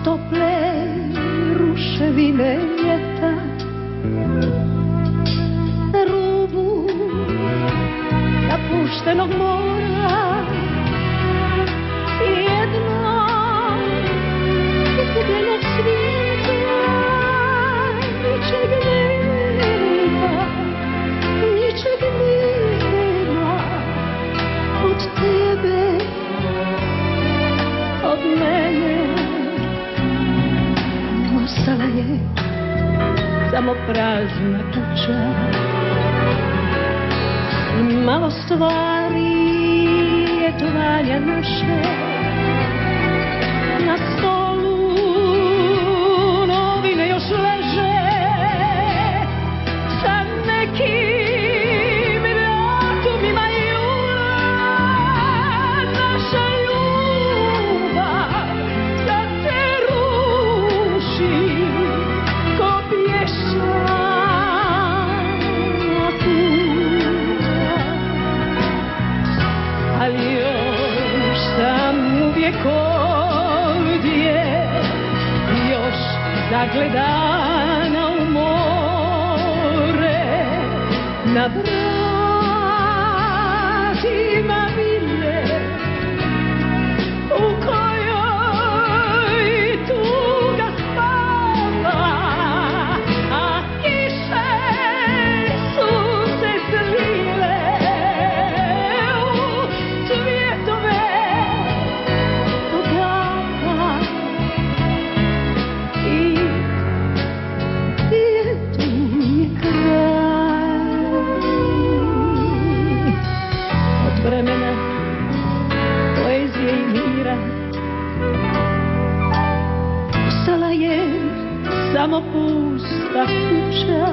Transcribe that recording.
tople ruševine ljeta, na rubu napuštenog mora, jednog izgubljenog svijeta. Ničeg nema, ničeg nema od tebe, od mene. Ostala je samo prazna kuća i malo stvari ljetovanja naše. Na stolu novine još leže sa nekim datumima jula. Naša ljubav da te ruši ko pješčana kuća, ali još sam uvijek ovdje, još zagledana u more, na vratima vile u kojoj tuga spava, a kiše su se slile u cvjetove od dana. I tu je kraj od vremena poezije i mira. Ostala je samo pusta kuća